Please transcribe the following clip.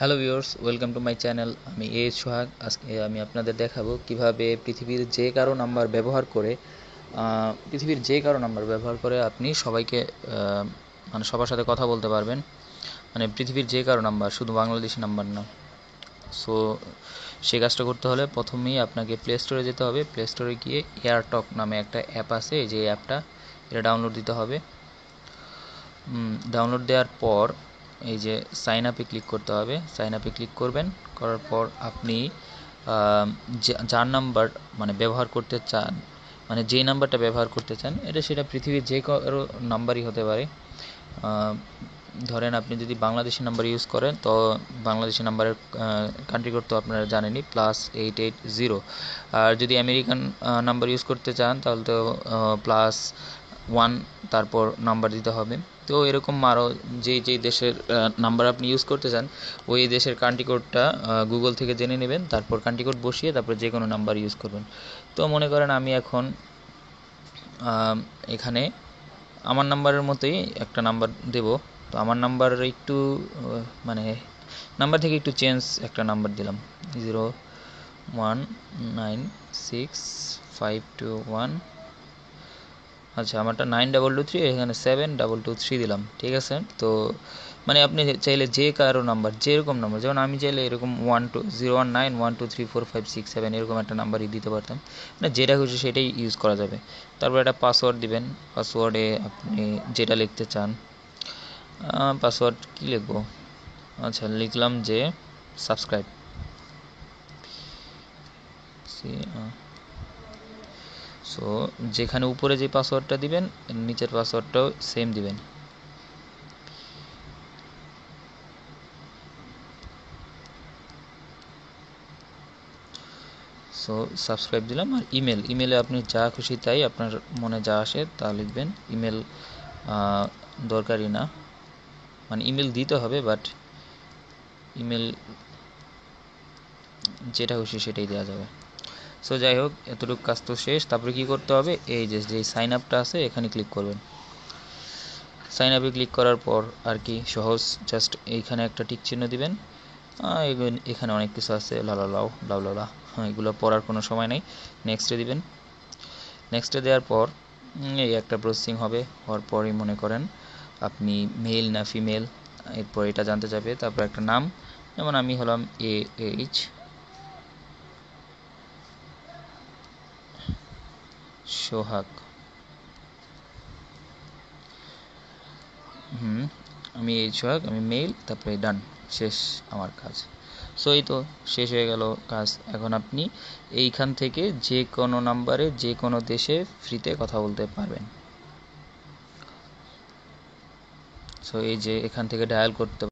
Hello viewers, welcome to my channel. আমি সোহাগ। আজকে আমি আপনাদের দেখাবো কিভাবে পৃথিবীর যে কারো নাম্বার ব্যবহার করে আপনি সবাইকে মানে সবার সাথে কথা বলতে পারবেন। মানে পৃথিবীর যে কারো নাম্বার, শুধু বাংলাদেশি নাম্বার না। সো সেই কাজটা করতে হলে প্রথমেই আপনাকে প্লে স্টোরে যেতে হবে। প্লে স্টোরে গিয়ে এয়ারটক নামে একটা অ্যাপ আছে, যে অ্যাপটা এটা ডাউনলোড দিতে হবে। ডাউনলোড দেওয়ার পর এই যে সাইন আপে ক্লিক করতে হবে। সাইন আপে ক্লিক করবেন, করার পর আপনি যার নাম্বার মানে ব্যবহার করতে চান, মানে যেই নাম্বারটা ব্যবহার করতে চান, সেটা পৃথিবীর যে কারো নাম্বারই হতে পারে। ধরেন আপনি যদি বাংলাদেশি নাম্বার ইউজ করেন, তো বাংলাদেশি নাম্বারের কান্ট্রি কোড তো আপনারা জানেনই, +880। আর যদি আমেরিকান নাম্বার ইউজ করতে চান, তাহলে তো +1 তারপর নাম্বার দিতে হবে। তো এরকম আরও যেই দেশের নাম্বার আপনি ইউজ করতে চান, ওই দেশের কান্ট্রি কোডটা গুগল থেকে জেনে নেবেন। তারপর কান্ট্রি কোড বসিয়ে তারপর যে কোনো নাম্বার ইউজ করবেন। তো মনে করেন আমি এখন এখানে আমার নাম্বারের মতোই একটা নাম্বার দেব। তো আমার নাম্বার একটু মানে নাম্বার থেকে একটু চেঞ্জ একটা নাম্বার দিলাম, 0196521। আচ্ছা, আমারটা 9223, এখানে 7223 দিলাম, ঠিক আছে। তো মানে আপনি চাইলে যে কারো নাম্বার, যেরকম নাম্বার, যেমন আমি চাইলে এরকম 019123456 7 এরকম একটা নাম্বারই দিতে পারতাম। মানে যেটা খুশি সেটাই ইউজ করা যাবে। তারপর একটা পাসওয়ার্ড দিবেন। পাসওয়ার্ডে আপনি যেটা লিখতে চান, পাসওয়ার্ড কি লিখবো? আচ্ছা, লিখলাম যে সাবস্ক্রাইব। সো যেখানে উপরে যে পাসওয়ার্ডটা দিবেন, নিচের পাসওয়ার্ডটাও সেম দিবেন। সো সাবস্ক্রাইব দিলাম। আর ইমেলে আপনি যা খুশি তাই, আপনার মনে যা আসে তা লিখবেন। ইমেল দরকারি না, মানে ইমেল দিতে হবে, বাট ইমেল যেটা খুশি সেটাই দেওয়া যাবে। সো যাই হোক, এতটুকু কাজ তো শেষ। তারপরে কি করতে হবে, এই যে সাইন আপটা আছে এখানে ক্লিক করবেন। সাইন আপে ক্লিক করার পর আর কি সহজ, জাস্ট এইখানে একটা টিক চিহ্ন দিবেন। এখানে অনেক কিছু আছে, লাউলা, এগুলো পড়ার কোনো সময় নেই। নেক্সটে দিবেন। নেক্সটে দেওয়ার পর এই একটা প্রসেসিং হবে। হওয়ার পরই মনে করেন আপনি মেল না ফিমেল, এরপর এটা জানতে চাইবে। তারপর একটা নাম, যেমন আমি হলাম AH সোহাগ। আমি সোহাগ, আমি মেল, তারপরে ডান, শেষ আমার কাজ। সো এই তো শেষ হয়ে গেল কাজ। এখন আপনি এইখান থেকে যে কোনো নাম্বারে যে কোনো দেশে ফ্রিতে কথা বলতে পারবেন। সো এই যে এখান থেকে ডায়াল করতে